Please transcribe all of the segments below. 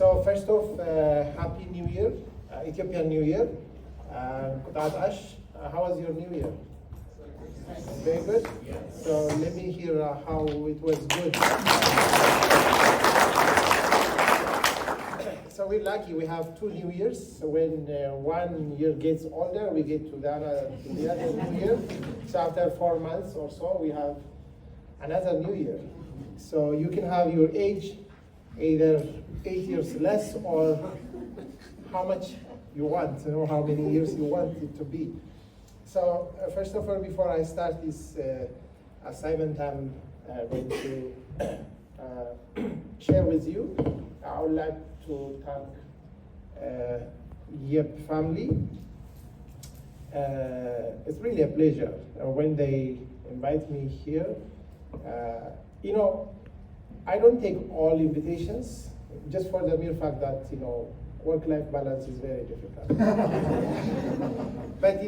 So first off, Happy New Year, Ethiopian New Year. Ash, how was your New Year? Very good? So let me hear how it was good. So we're lucky, we have 2 New Years. So when one year gets older, we get to the other New Year. So after 4 months or so, we have another New Year. So you can have your age, either 8 years less or how much you want, how many years you want it to be. So first of all, before I start this assignment I'm going to share with you, I would like to thank YEP family. It's really a pleasure when they invite me here. I don't take all invitations just for the mere fact that, work-life balance is very difficult. But,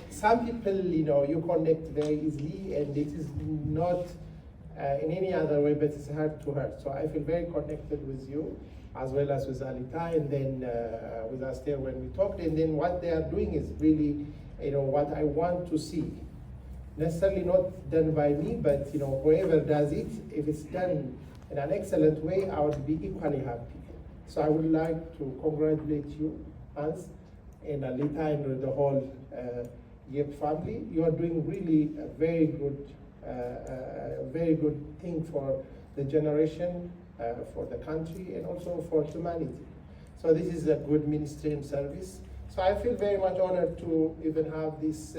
some people, you connect very easily, and it is not in any other way, but it's heart to heart. So I feel very connected with you, as well as with Alita, and then with Aster when we talked. And then what they are doing is really, what I want to see. Necessarily not done by me, but whoever does it, if it's done in an excellent way, I would be equally happy. So I would like to congratulate you, Hans, and Alita, and the whole YEP family. You are doing really a very good thing for the generation, for the country, and also for humanity. So this is a good ministry and service. So I feel very much honored to even have this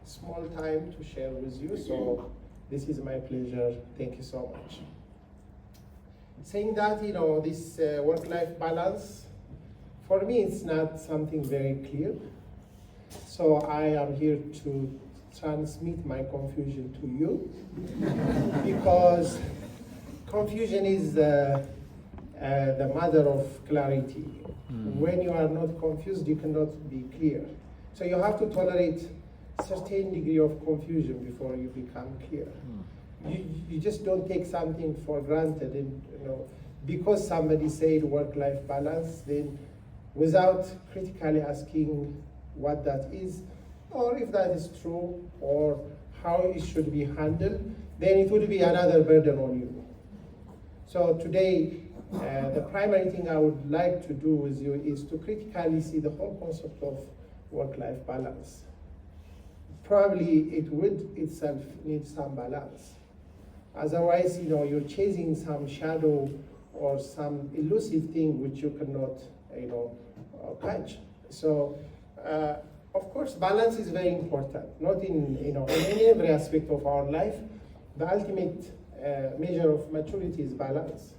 small time to share with you. So this is my pleasure. Thank you so much. Saying that, this work-life balance, for me, it's not something very clear. So I am here to transmit my confusion to you because confusion is the mother of clarity. When you are not confused, you cannot be clear. So you have to tolerate a certain degree of confusion before you become clear. You just don't take something for granted, and because somebody said work-life balance, then without critically asking what that is, or if that is true, or how it should be handled, then it would be another burden on you. So today, the primary thing I would like to do with you is to critically see the whole concept of work-life balance. Probably it would itself need some balance. Otherwise, you're chasing some shadow or some elusive thing which you cannot, catch. So, of course, balance is very important. Not in every aspect of our life. The ultimate measure of maturity is balance.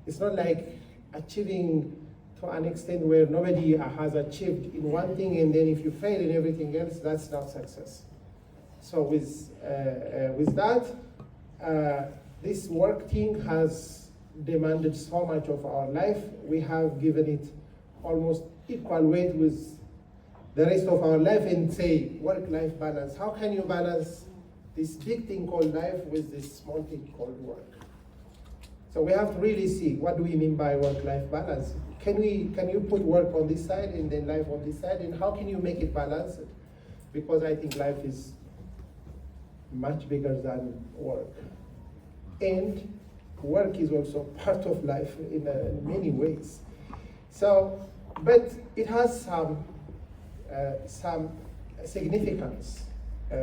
It's not like achieving to an extent where nobody has achieved in one thing, and then if you fail in everything else, that's not success. So with that, this work thing has demanded so much of our life. We have given it almost equal weight with the rest of our life and say work-life balance. How can you balance this big thing called life with this small thing called work? So we have to really see, what do we mean by work-life balance? Can you put work on this side and then life on this side, and how can you make it balanced? Because I think life is much bigger than work. And work is also part of life in many ways. So, but it has some significance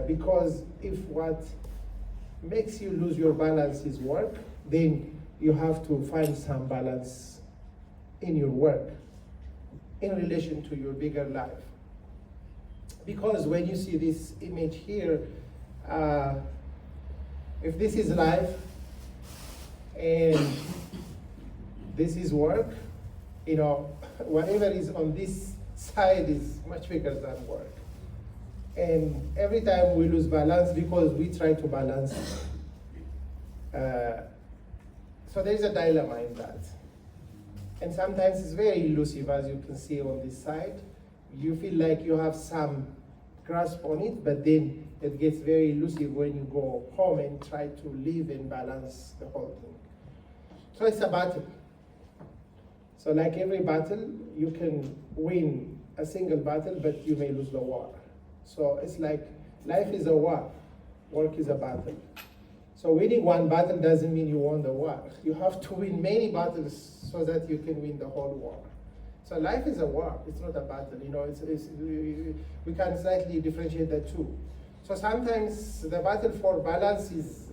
because if what makes you lose your balance is work, then you have to find some balance in your work in relation to your bigger life. Because when you see this image here, if this is life and this is work, whatever is on this side is much bigger than work. And every time we lose balance because we try to balance, so there is a dilemma in that. And sometimes it's very elusive, as you can see on this side. You feel like you have some grasp on it, but then it gets very elusive when you go home and try to live and balance the whole thing. So it's a battle. So like every battle, you can win a single battle, but you may lose the war. So it's like life is a war, work is a battle. So winning one battle doesn't mean you won the war. You have to win many battles so that you can win the whole war. So life is a war, it's not a battle. We can slightly differentiate the two. So sometimes the battle for balance is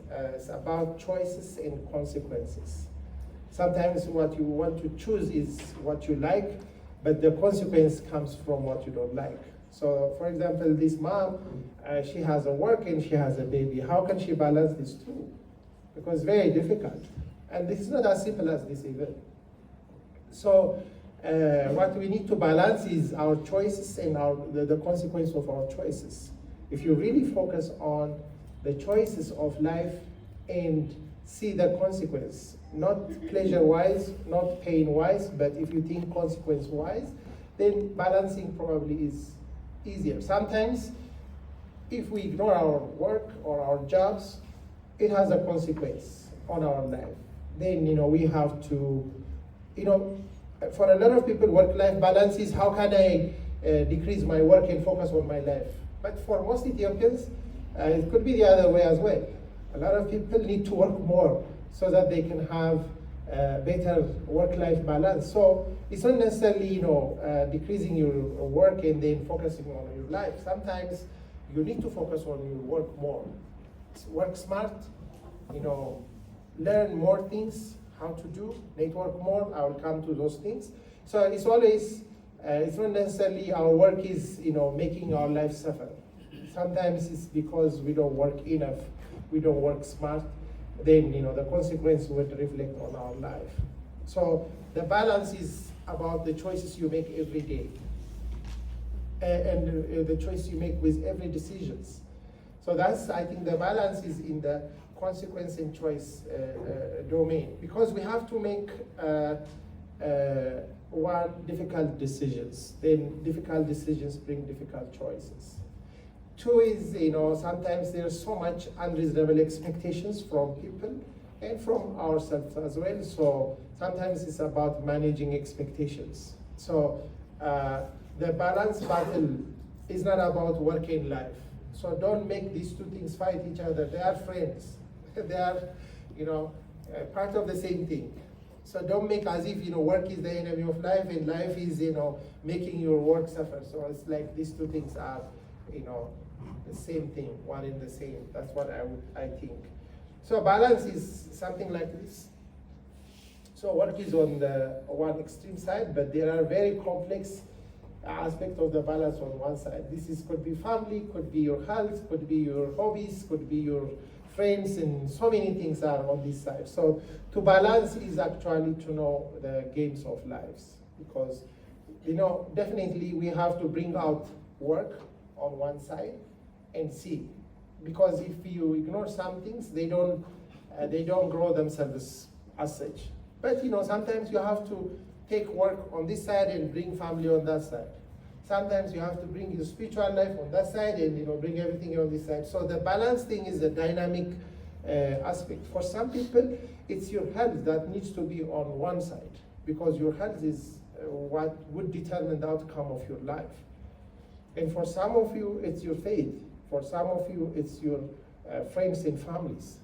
about choices and consequences. Sometimes what you want to choose is what you like, but the consequence comes from what you don't like. So for example, this mom, she has a work and she has a baby. How can she balance these two? Because it's very difficult. And this is not as simple as this even. So what we need to balance is our choices and the consequence of our choices. If you really focus on the choices of life and see the consequence, not pleasure-wise, not pain-wise, but if you think consequence-wise, then balancing probably is easier. Sometimes, if we ignore our work or our jobs, it has a consequence on our life. Then, we have to, for a lot of people, work-life balance is how can I decrease my work and focus on my life. But for most Ethiopians, it could be the other way as well. A lot of people need to work more so that they can have better work-life balance. So it's not necessarily, decreasing your work and then focusing on your life. Sometimes you need to focus on your work more. Work smart, learn more things, how to do, network more. I will come to those things. So it's always, it's not necessarily our work is, making our life suffer. Sometimes it's because we don't work enough, we don't work smart, then the consequence would reflect on our life. So the balance is about the choices you make every day and the choice you make with every decisions. So that's, I think the balance is in the consequence and choice domain, because we have to make one, difficult decisions. Then difficult decisions bring difficult choices. Two is, sometimes there's so much unreasonable expectations from people and from ourselves as well. So sometimes it's about managing expectations. So the balance battle is not about work and life. So don't make these two things fight each other. They are friends. They are, part of the same thing. So don't make as if, work is the enemy of life and life is, making your work suffer. So it's like these two things are, the same thing, one and the same. That's what I think. So balance is something like this. So work is on the one extreme side, but there are very complex aspects of the balance on one side. Could be family, could be your health, could be your hobbies, could be your friends, and so many things are on this side. So to balance is actually to know the games of lives, because definitely we have to bring out work on one side and see, because if you ignore some things, they don't grow themselves as such. But sometimes you have to take work on this side and bring family on that side. Sometimes you have to bring your spiritual life on that side and bring everything on this side. So the balance thing is a dynamic aspect. For some people, it's your health that needs to be on one side, because your health is what would determine the outcome of your life. And for some of you, it's your faith. For some of you, it's your friends and families.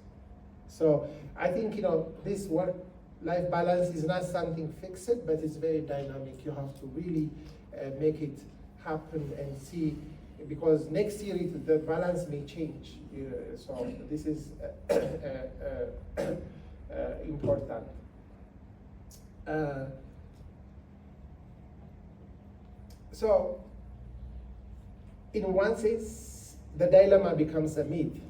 So I think, this work-life balance is not something fixed, but it's very dynamic. You have to really make it happen and see, because next year the balance may change. So this is important. So in one sense, the dilemma becomes a myth.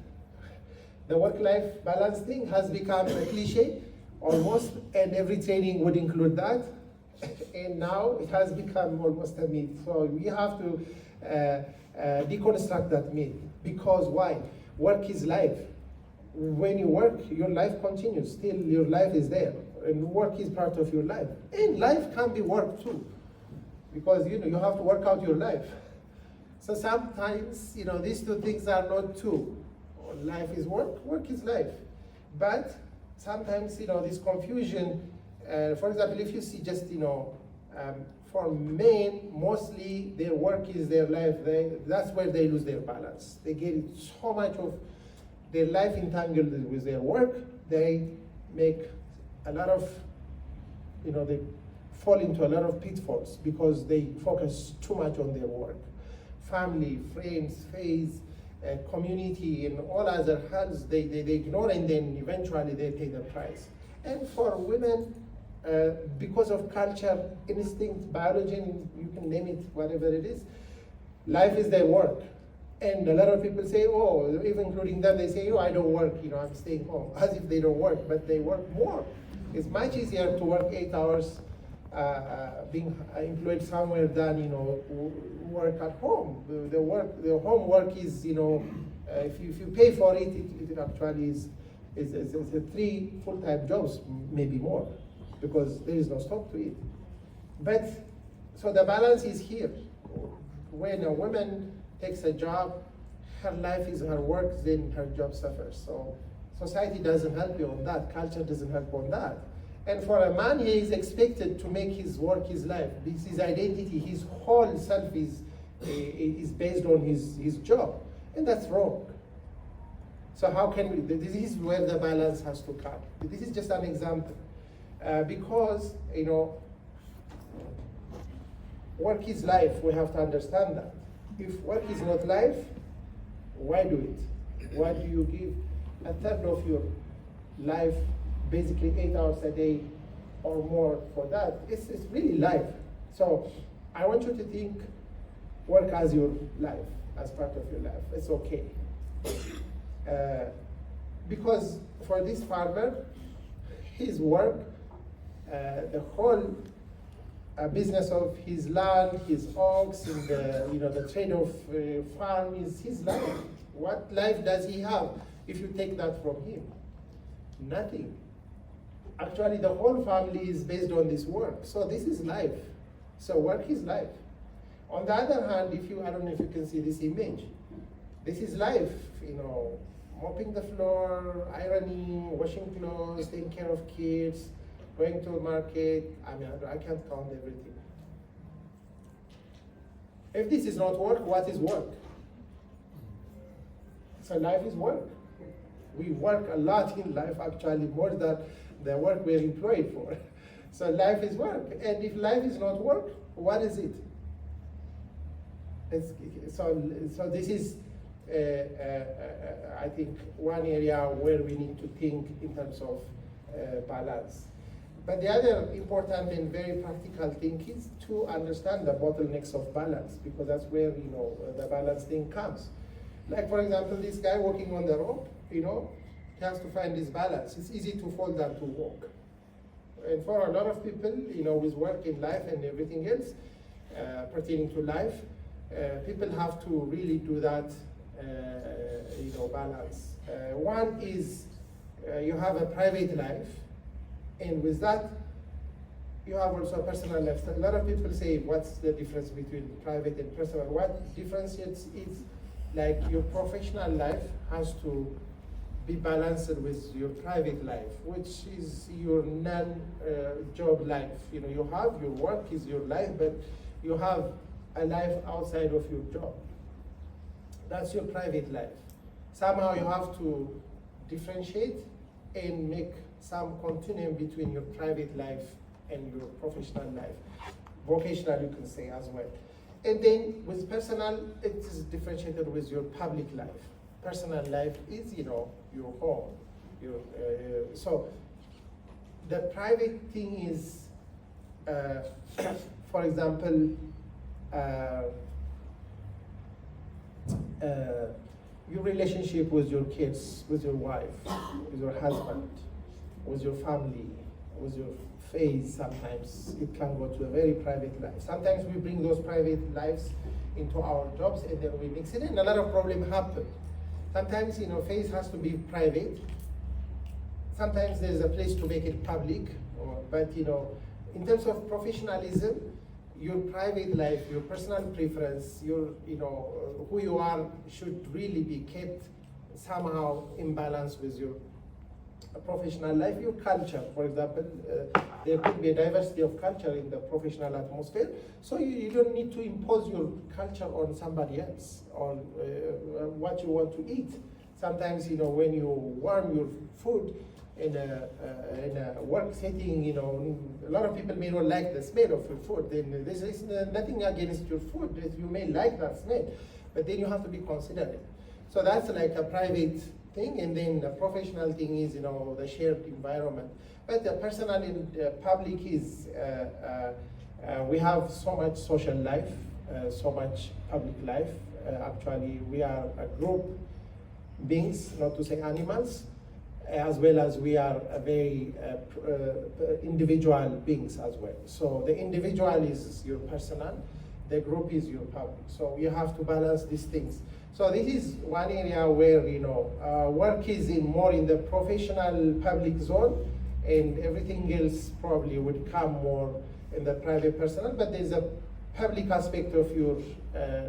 The work-life balance thing has become a cliche almost, and every training would include that. And now it has become almost a myth. So we have to deconstruct that myth. Because why? Work is life. When you work, your life continues. Still, your life is there. And work is part of your life. And life can be work too. Because you have to work out your life. So sometimes, these two things are not two. Life is work, work is life. But sometimes, this confusion For example, if you see just, for men, mostly their work is their life. That's where they lose their balance. They get so much of their life entangled with their work. They make a lot of, they fall into a lot of pitfalls because they focus too much on their work. Family, friends, faith, community, and all other hands, they ignore, and then eventually they pay the price. And for women, because of culture, instinct, biology, and you can name it, whatever it is, life is their work. And a lot of people say, oh, even including them, they say, oh, I don't work, I'm staying home, as if they don't work, but they work more. It's much easier to work 8 hours being employed somewhere than, work at home. The home work is, if you pay for it, it actually is 3 full-time jobs, maybe more, because there is no stop to it. But, so the balance is here. When a woman takes a job, her life is her work, then her job suffers. So society doesn't help you on that, culture doesn't help on that. And for a man, he is expected to make his work his life. This is identity, his whole self is based on his job, and that's wrong. So how can we, this is where the balance has to come. This is just an example. Because, work is life, we have to understand that. If work is not life, why do it? Why do you give a third of your life, basically 8 hours a day or more for that? It's really life. So I want you to think work as your life, as part of your life. It's okay. Because for this farmer, his work, the whole business of his land, his ox, and the trade of farm is his life. What life does he have if you take that from him? Nothing. Actually, the whole family is based on this work. So this is life. So work is life. On the other hand, I don't know if you can see this image. This is life, mopping the floor, ironing, washing clothes, taking care of kids, going to a market. I can't count everything. If this is not work, what is work? So life is work. We work a lot in life, actually, more than the work we're employed for. So life is work. And if life is not work, what is it? So this is, I think, one area where we need to think in terms of balance. But the other important and very practical thing is to understand the bottlenecks of balance, because that's where, the balance thing comes. Like, for example, this guy walking on the rope, he has to find this balance. It's easy to fall than to walk. And for a lot of people, with work in life and everything else pertaining to life, people have to really do that, balance. One is you have a private life, and with that, you have also a personal life. A lot of people say, what's the difference between private and personal? What differentiates is, like, your professional life has to be balanced with your private life, which is your non-job life. You have your work is your life, but you have a life outside of your job. That's your private life. Somehow you have to differentiate and make some continuum between your private life and your professional life. Vocational, you can say, as well. And then with personal, it is differentiated with your public life. Personal life is, your home. So the private thing is, for example, your relationship with your kids, with your wife, with your husband, with your family, with your faith. Sometimes it can go to a very private life. Sometimes we bring those private lives into our jobs and then we mix it in. A lot of problems happen. Sometimes, faith has to be private. Sometimes there's a place to make it public. But, in terms of professionalism, your private life, your personal preference, your, who you are should really be kept somehow in balance with your a professional life, your culture. For example, there could be a diversity of culture in the professional atmosphere, so you don't need to impose your culture on somebody else, or what you want to eat. Sometimes, when you warm your food in a work setting, a lot of people may not like the smell of your food. Then this is nothing against your food. You may like that smell, but then you have to be considerate. So that's like a private thing, and then the professional thing is, the shared environment. But the personal and public is, we have so much social life, so much public life. Actually, we are a group beings, not to say animals, as well as we are a very individual beings as well. So the individual is your personal, the group is your public. So you have to balance these things. So this is one area where, work is more in the professional public zone, and everything else probably would come more in the private personal, but there's a public aspect of your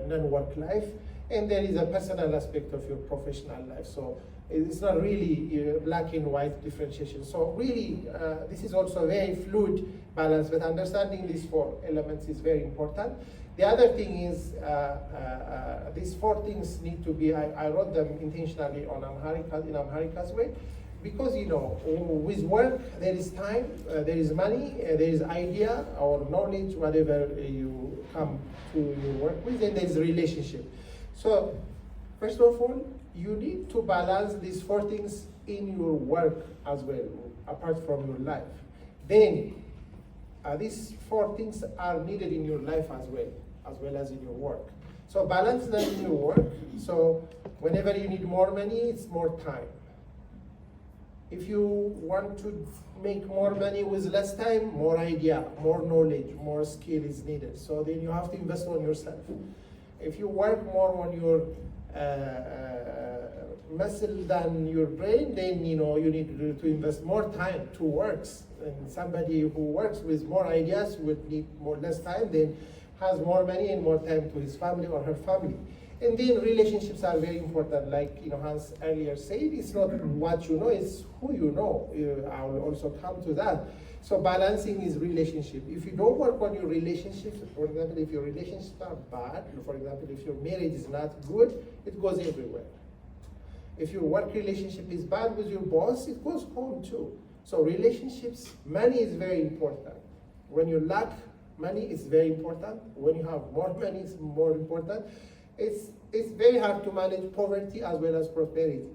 non-work life, and there is a personal aspect of your professional life. So it's not really black and white differentiation. So really, this is also a very fluid balance, but understanding these four elements is very important. The other thing is, these four things need to be, I wrote them intentionally on in Amharic as well, because, with work, there is time, there is money, there is idea or knowledge, whatever you come to your work with, and there is relationship. So, first of all, you need to balance these four things in your work as well, apart from your life. Then, these four things are needed in your life as well as in your work. So balance them in your work. So whenever you need more money, it's more time. If you want to make more money with less time, more idea, more knowledge, more skill is needed. So then you have to invest on yourself. If you work more on your muscle than your brain, then you need to invest more time to works. And somebody who works with more ideas would need less time, then has more money and more time to his family or her family. And then relationships are very important. Like Hans earlier said, it's not what you know, it's who you know. I will also come to that. So balancing is relationship. If you don't work on your relationships, for example, if your relationships are bad, for example, if your marriage is not good, it goes everywhere. If your work relationship is bad with your boss, it goes home too. So relationships, money is very important. When you lack money, it's very important. When you have more money, it's more important. It's very hard to manage poverty as well as prosperity.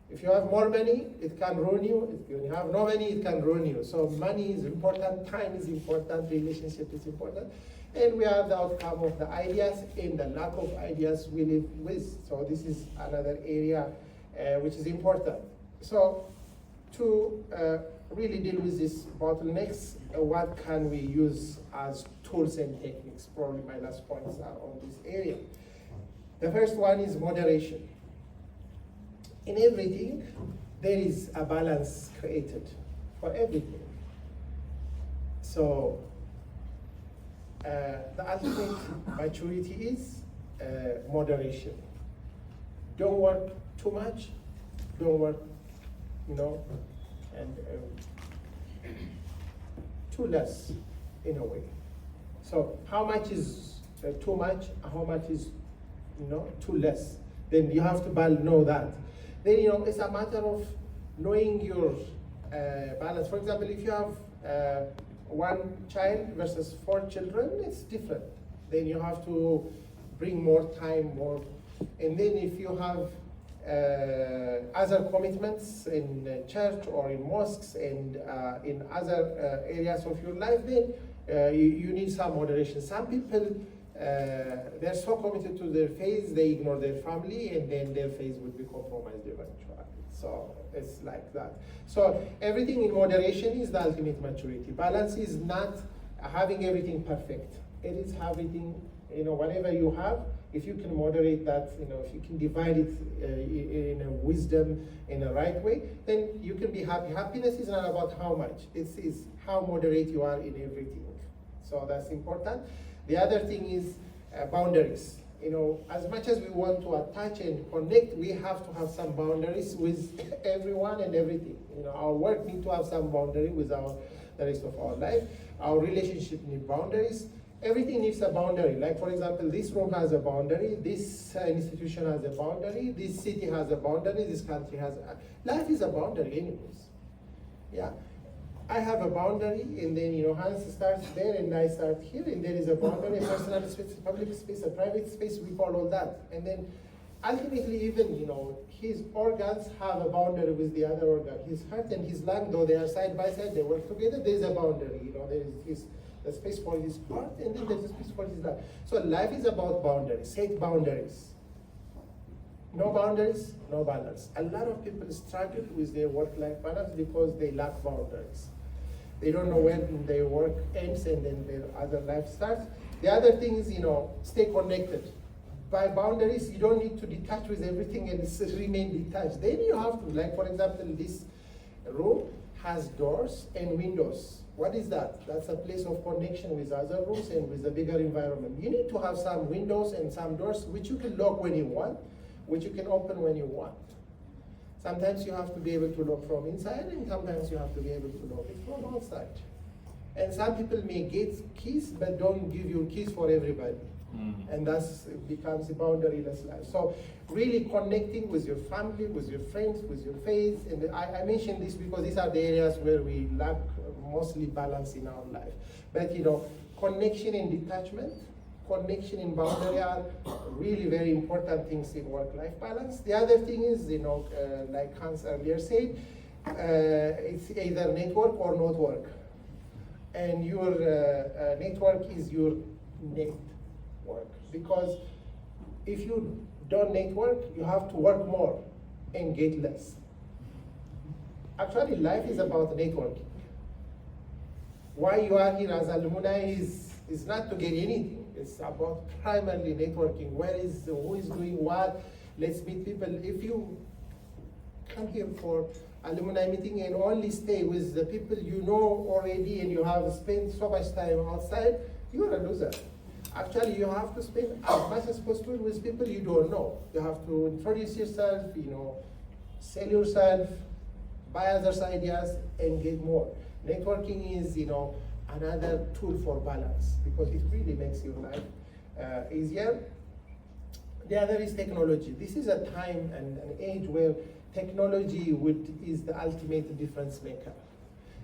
If you have more money, it can ruin you. If you have no money, it can ruin you. So money is important, time is important, relationship is important. And we are the outcome of the ideas and the lack of ideas we live with. So this is another area which is important. So to really deal with these bottlenecks, what can we use as tools and techniques? Probably my last points are on this area. The first one is moderation. In everything, there is a balance created for everything. So the ultimate maturity is moderation. Don't work too much, don't work, and too less in a way. So how much is too much, how much is too less? Then you have to know that. Then it's a matter of knowing your balance. For example, if you have one child versus 4 children, it's different. Then you have to bring more time, and then if you have other commitments in church or in mosques and in other areas of your life, then you need some moderation. Some people, they're so committed to their faith, they ignore their family, and then their faith would be compromised eventually. So it's like that. So everything in moderation is the ultimate maturity. Balance is not having everything perfect. It is having, whatever you have, if you can moderate that, if you can divide it in a wisdom, in a right way, then you can be happy. Happiness is not about how much, it's how moderate you are in everything. So that's important. The other thing is boundaries. as much as we want to attach and connect, we have to have some boundaries with everyone and everything. Our work needs to have some boundary with the rest of our life. Our relationship needs boundaries. Everything needs a boundary. Like, for example, this room has a boundary, this institution has a boundary, this city has a boundary, this country has life is a boundary anyways. Yeah. I have a boundary, and then Hans starts there, and I start here, and there is a boundary, a personal space, a public space, a private space. We call all that, and then ultimately, even his organs have a boundary with the other organ. His heart and his lung, though they are side by side, they work together. There is a boundary. There is the space for his heart, and then there's a space for his lung. So life is about boundaries. Set boundaries. No boundaries, no balance. A lot of people struggle with their work-life balance because they lack boundaries. They don't know when their work ends and then their other life starts. The other thing is, stay connected. By boundaries, you don't need to detach with everything and remain detached. Then you have to, like, for example, this room has doors and windows. What is that? That's a place of connection with other rooms and with the bigger environment. You need to have some windows and some doors which you can lock when you want, which you can open when you want. Sometimes you have to be able to lock from inside, and sometimes you have to be able to lock it from outside. And some people may get keys, but don't give you keys for everybody. And it becomes a boundaryless life. So really connecting with your family, with your friends, with your faith. And I mention this because these are the areas where we lack mostly balance in our life. But connection and detachment, connection and boundary are really very important things in work-life balance. The other thing is, like Hans earlier said, it's either network or not work. And your network is your net work, because if you don't network, you have to work more and get less. Actually, life is about networking. Why you are here as alumni is not to get anything. It's about primarily networking. Who is doing what? Let's meet people. If you come here for alumni meeting and only stay with the people you know already and you have spent so much time outside, you are a loser. Actually, you have to spend as much as possible with people you don't know. You have to introduce yourself, sell yourself, buy others' ideas, and get more. Networking is, another tool for balance, because it really makes your life easier. The other is technology. This is a time and an age where technology is the ultimate difference maker.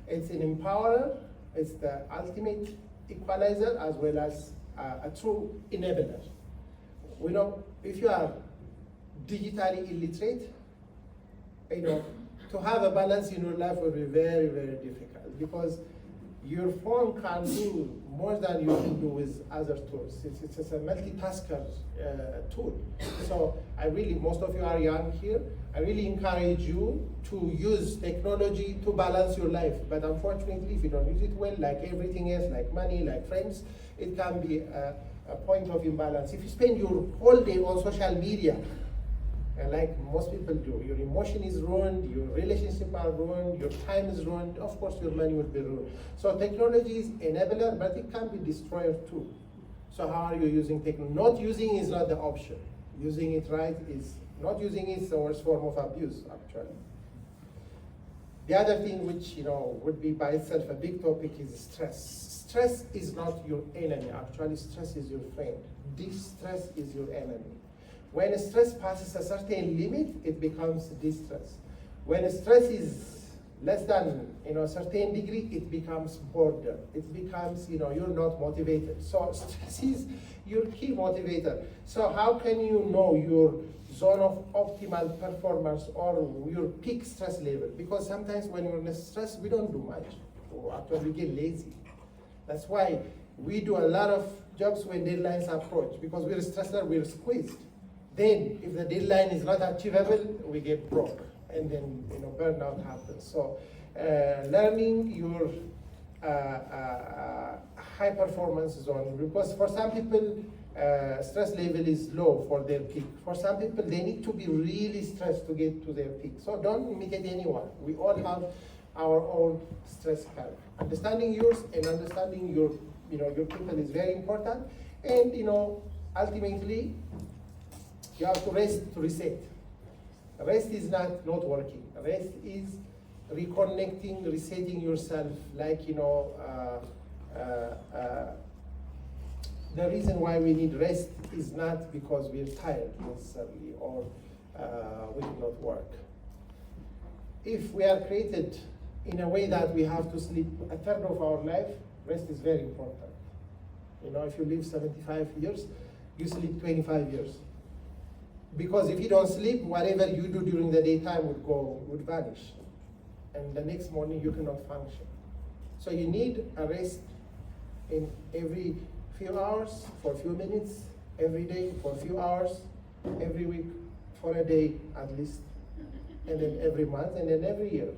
It's an empowerer, it's the ultimate equalizer, as well as a true enabler. If you are digitally illiterate, to have a balance in your life will be very, very difficult, because your phone can do more than you can do with other tools. It's a multitasker tool. So most of you are young here, I really encourage you to use technology to balance your life. But unfortunately, if you don't use it well, like everything else, like money, like friends, it can be a point of imbalance. If you spend your whole day on social media, and like most people do, your emotion is ruined, your relationship are ruined, your time is ruined, of course your money will be ruined. So technology is enabler, but it can be destroyer too. So how are you using technology? Not using is not the option. Using it right is, not using it is the worst form of abuse, actually. The other thing which would be by itself a big topic is stress. Stress is not your enemy, actually stress is your friend. Distress is your enemy. When stress passes a certain limit, it becomes distress. When stress is less than a certain degree, it becomes boredom. It becomes you're not motivated. So stress is your key motivator. So how can you know your zone of optimal performance or your peak stress level? Because sometimes when we're in stress, we don't do much. Or actually we get lazy. That's why we do a lot of jobs when deadlines approach, because we're stressed, we're squeezed. Then, if the deadline is not achievable, we get broke, and then burnout happens. So, learning your high performance zone, because for some people, stress level is low for their peak. For some people, they need to be really stressed to get to their peak. So don't imitate anyone. We all have our own stress curve. Understanding yours and understanding your people is very important. And ultimately, you have to rest to reset. Rest is not working. Rest is reconnecting, resetting yourself. Like, the reason why we need rest is not because we're tired necessarily or we cannot work. If we are created in a way that we have to sleep a third of our life, rest is very important. If you live 75 years, you sleep 25 years. Because if you don't sleep, whatever you do during the daytime would vanish. And the next morning you cannot function. So you need a rest in every few hours, for a few minutes, every day for a few hours, every week for a day at least, and then every month, and then every year.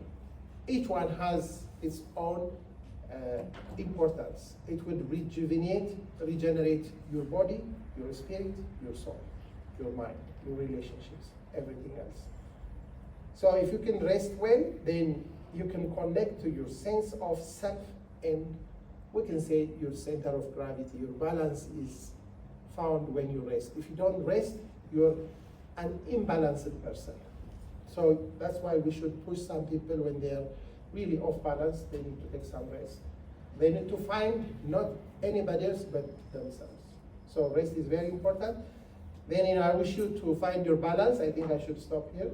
Each one has its own importance. It would regenerate your body, your spirit, your soul, your mind, your relationships, everything else. So if you can rest well, then you can connect to your sense of self, and we can say your center of gravity, your balance is found when you rest. If you don't rest, you're an imbalanced person. So that's why we should push some people when they're really off balance, they need to take some rest. They need to find not anybody else but themselves. So rest is very important. Then I wish you to find your balance. I think I should stop here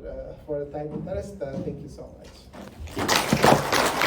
for the time interest. Thank you so much.